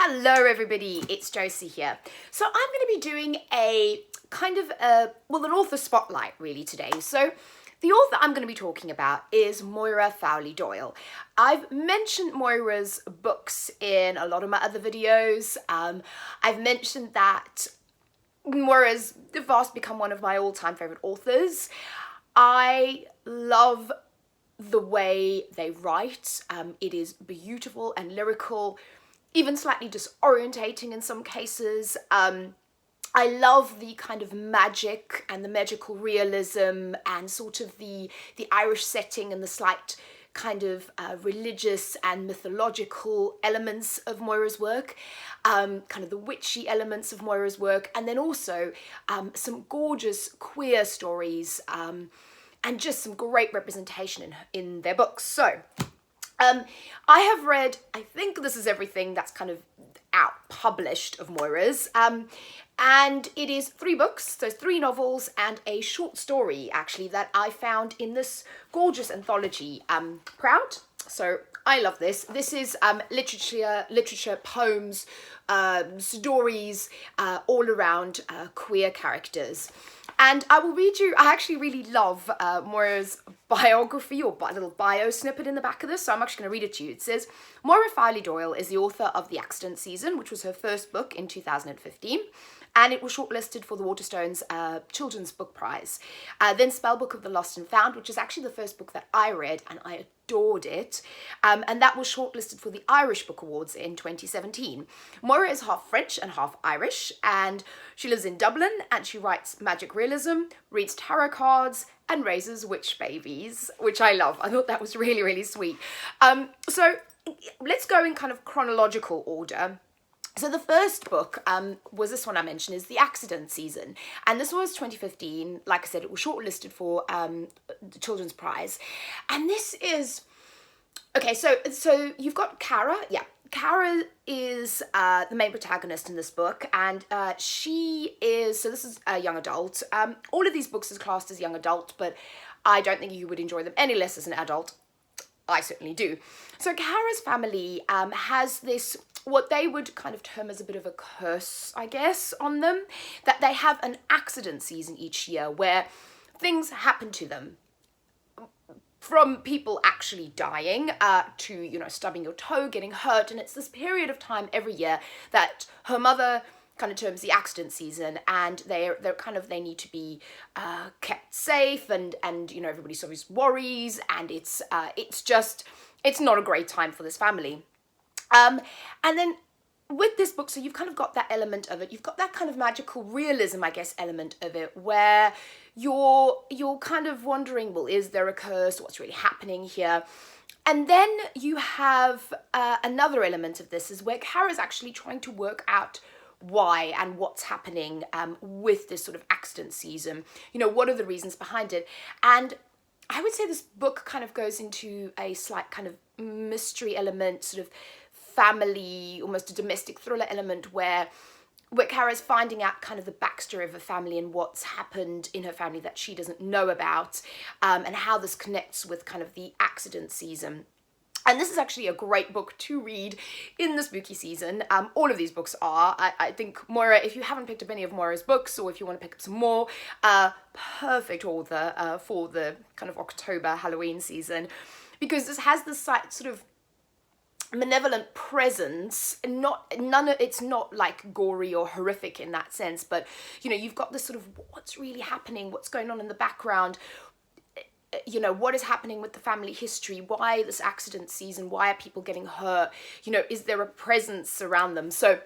Hello everybody, it's Josie here. So I'm going to be doing a kind of, an author spotlight really today. So the author I'm going to be talking about is Moira Fowley-Doyle. I've mentioned Moira's books in a lot of my other videos. I've mentioned that Moira's fast become one of my all-time favorite authors. I love the way they write. It is beautiful and lyrical, even slightly disorientating in some cases. I love the kind of magic and the magical realism and sort of the Irish setting and the slight kind of religious and mythological elements of Moira's work, kind of the witchy elements of Moira's work, and then also some gorgeous queer stories and just some great representation in their books. So I have read, I think this is everything that's kind of out published of Moira's, and it is 3 books, so 3 novels and a short story actually that I found in this gorgeous anthology, Proud. So I love this. This is literature, poems, stories, all around queer characters. And I will read you, I actually really love Moira's biography or little bio snippet in the back of this, so I'm actually going to read it to you. It says, Moira Fowley-Doyle is the author of The Accident Season, which was her first book in 2015, and it was shortlisted for the Waterstones Children's Book Prize. Then Spellbook of the Lost and Found, which is actually the first book that I read, and I adored it, and that was shortlisted for the Irish Book Awards in 2017. Moira is half French and half Irish, and she lives in Dublin, and she writes magic realism, reads tarot cards, and raises witch babies, which I love. I thought that was really, really sweet. So let's go in kind of chronological order. So the first book was this one I mentioned, is The Accident Season, and this was 2015. Like I said, it was shortlisted for the Children's Prize, and this is okay. So you've got Cara. Yeah, Cara is the main protagonist in this book, and she is, so this is a young adult. All of these books is classed as young adult, but I don't think you would enjoy them any less as an adult. I certainly do. So Cara's family has this, what they would kind of term as a bit of a curse, I guess, on them, that they have an accident season each year where things happen to them. From people actually dying to, stubbing your toe, getting hurt. And it's this period of time every year that her mother kind of terms the accident season, and they need to be kept safe, and everybody sort of worries, and it's not a great time for this family. And then with this book, so you've kind of got that element of it. You've got that kind of magical realism, I guess, element of it, where you're kind of wondering, well, is there a curse? What's really happening here? And then you have another element of this is where Cara's actually trying to work out why and what's happening with this sort of accident season. What are the reasons behind it? And I would say this book kind of goes into a slight kind of mystery element, sort of family, almost a domestic thriller element, where Cara's finding out kind of the backstory of her family and what's happened in her family that she doesn't know about, and how this connects with kind of the accident season. And this is actually a great book to read in the spooky season. All of these books are. I think Moira, if you haven't picked up any of Moira's books, or if you want to pick up some more, perfect author for the kind of October Halloween season, because this has this sort of malevolent presence. It's not like gory or horrific in that sense, but you've got this sort of what's really happening, what's going on in the background. What is happening with the family history? Why this accident season? Why are people getting hurt? Is there a presence around them? So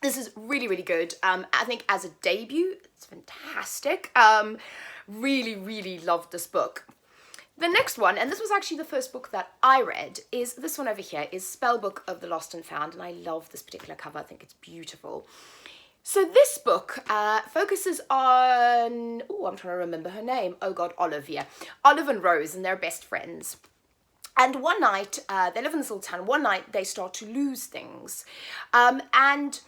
this is really, really good. I think as a debut, it's fantastic. Really, really loved this book. The next one, and this was actually the first book that I read, is this one over here, is Spellbook of the Lost and Found, and I love this particular cover. I think it's beautiful. So this book focuses on, I'm trying to remember her name. Oh God, Olive, yeah. Olive and Rose, and they're best friends. And one night, they live in this little town, one night they start to lose things. And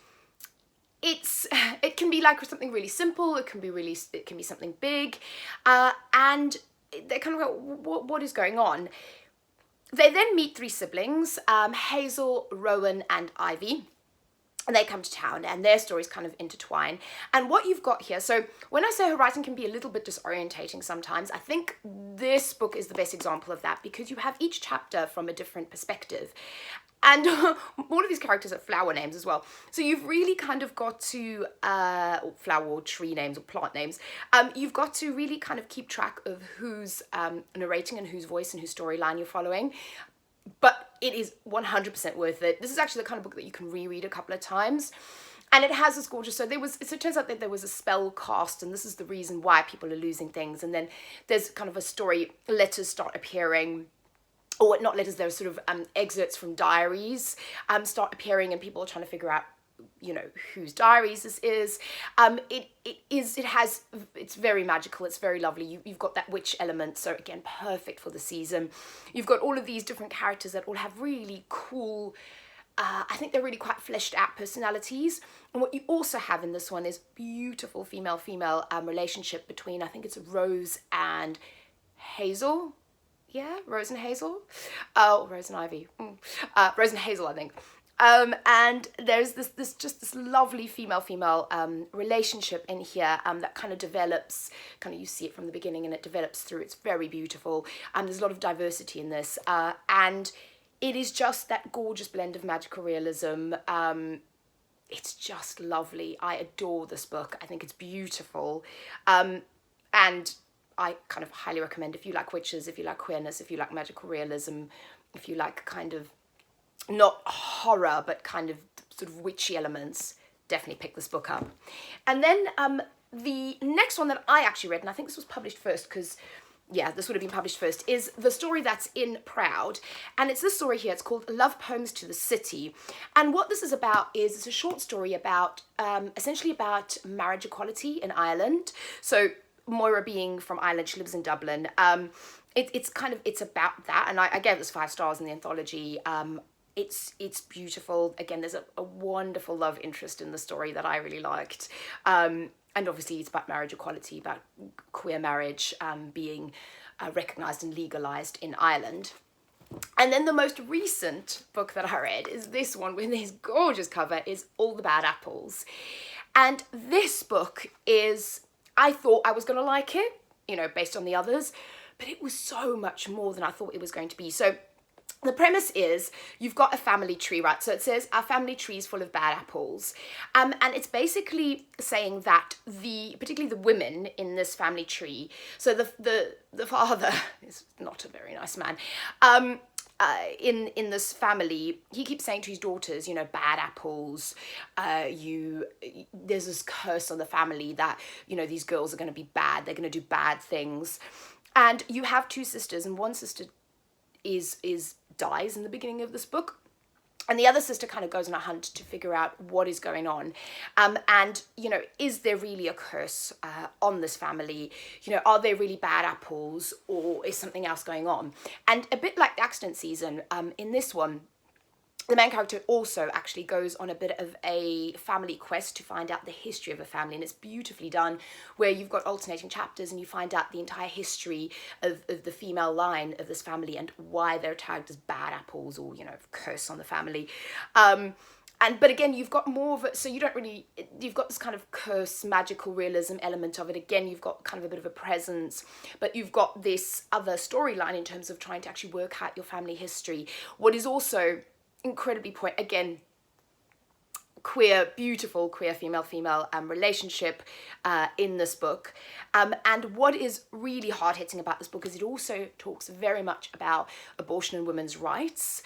it can be like something really simple, it can be something big. And they kind of go, what is going on? They then meet 3 siblings, Hazel, Rowan, and Ivy. and they come to town and their stories kind of intertwine. And what you've got here, so when I say her writing can be a little bit disorientating sometimes, I think this book is the best example of that, because you have each chapter from a different perspective. And all of these characters are flower names as well. So you've really kind of got to, or flower or tree names or plant names, you've got to really kind of keep track of who's narrating and whose voice and whose storyline you're following. But it is 100% worth it. This is actually the kind of book that you can reread a couple of times. And it has this gorgeous, so it turns out that there was a spell cast, and this is the reason why people are losing things. And then there's kind of a story, letters start appearing, or not letters, there are sort of excerpts from diaries start appearing, and people are trying to figure out, you know, whose diaries this is. It's very magical, it's very lovely. You've got that witch element, so again, perfect for the season. You've got all of these different characters that all have really cool, I think they're really quite fleshed out personalities. And what you also have in this one is beautiful female-female relationship between, I think it's Rose and Hazel. Yeah, Rose and Hazel. Oh, Rose and Ivy. Rose and Hazel, I think. And there's this lovely female-female relationship in here that kind of develops, you see it from the beginning and it develops through. It's very beautiful. There's a lot of diversity in this. And it is just that gorgeous blend of magical realism. It's just lovely. I adore this book. I think it's beautiful. And I kind of highly recommend, if you like witches, if you like queerness, if you like magical realism, if you like kind of not horror, but kind of sort of witchy elements, definitely pick this book up. And then the next one that I actually read, and I think this was published first because, yeah, this would have been published first, is the story that's in Proud. And it's this story here. It's called Love Poems to the City. And what this is about is it's a short story about, essentially about marriage equality in Ireland. So Moira being from Ireland, she lives in Dublin. It's about that. And I gave this 5 stars in the anthology. It's beautiful. Again, there's a wonderful love interest in the story that I really liked. And obviously it's about marriage equality, about queer marriage being recognised and legalised in Ireland. And then the most recent book that I read is this one with this gorgeous cover, is All the Bad Apples. And this book is, I thought I was going to like it, you know, based on the others, but it was so much more than I thought it was going to be. So the premise is you've got a family tree, right? So it says our family tree is full of bad apples. And it's basically saying that particularly the women in this family tree, so the father is not a very nice man, in this family, he keeps saying to his daughters, you know, bad apples, there's this curse on the family that, you know, these girls are going to be bad, they're going to do bad things. And you have 2 sisters, and one sister dies in the beginning of this book, and the other sister kind of goes on a hunt to figure out what is going on. And, you know, is there really a curse on this family? You know, are they really bad apples, or is something else going on? And a bit like the Accident Season, in this one, the main character also actually goes on a bit of a family quest to find out the history of a family, and it's beautifully done, where you've got alternating chapters and you find out the entire history of the female line of this family and why they're tagged as bad apples, or, you know, curse on the family. But again, you've got more of it, so you've got this kind of curse, magical realism element of it. Again, you've got kind of a bit of a presence, but you've got this other storyline in terms of trying to actually work out your family history. What is also incredibly again, beautiful queer female relationship in this book. And what is really hard-hitting about this book is it also talks very much about abortion and women's rights,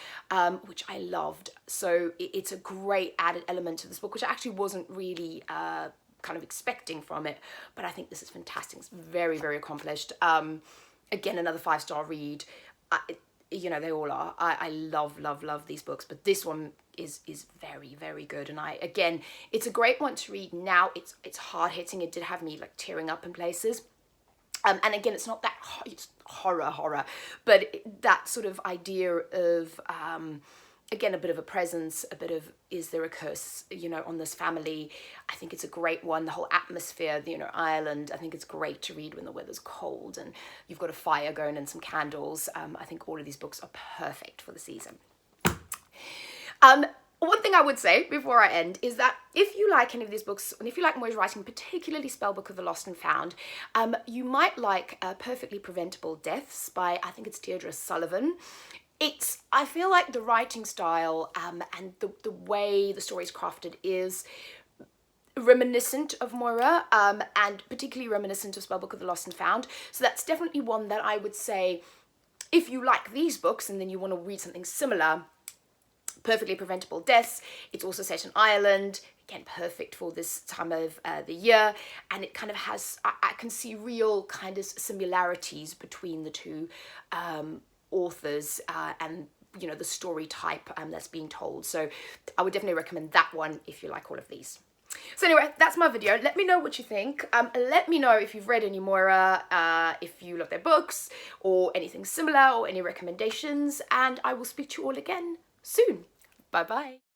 which I loved. So it's a great added element to this book, which I actually wasn't really kind of expecting from it, but I think this is fantastic. It's very, very accomplished. Again, another 5-star read. You know, they all are. I love these books, but this one is very, very good. And again, it's a great one to read now. It's hard hitting. It did have me like tearing up in places. And again, it's not that it's horror, but that sort of idea of again, a bit of a presence, a bit of, is there a curse, you know, on this family? I think it's a great one. The whole atmosphere, you know, Ireland, I think it's great to read when the weather's cold and you've got a fire going and some candles. I think all of these books are perfect for the season. One thing I would say before I end is that if you like any of these books, and if you like Moira's writing, particularly Spellbook of the Lost and Found, you might like Perfectly Preventable Deaths by, I think it's Deirdre Sullivan. I feel like the writing style and the way the story is crafted is reminiscent of Moira, and particularly reminiscent of Spellbook of the Lost and Found. So that's definitely one that I would say, if you like these books and then you want to read something similar, Perfectly Preventable Deaths. It's also set in Ireland, again perfect for this time of the year, and it kind of has, I can see real kind of similarities between the two authors and the story type that's being told. So I would definitely recommend that one if you like all of these. So anyway, that's my video. Let me know what you think. Let me know if you've read any Moira, if you love their books or anything similar or any recommendations, and I will speak to you all again soon. Bye bye.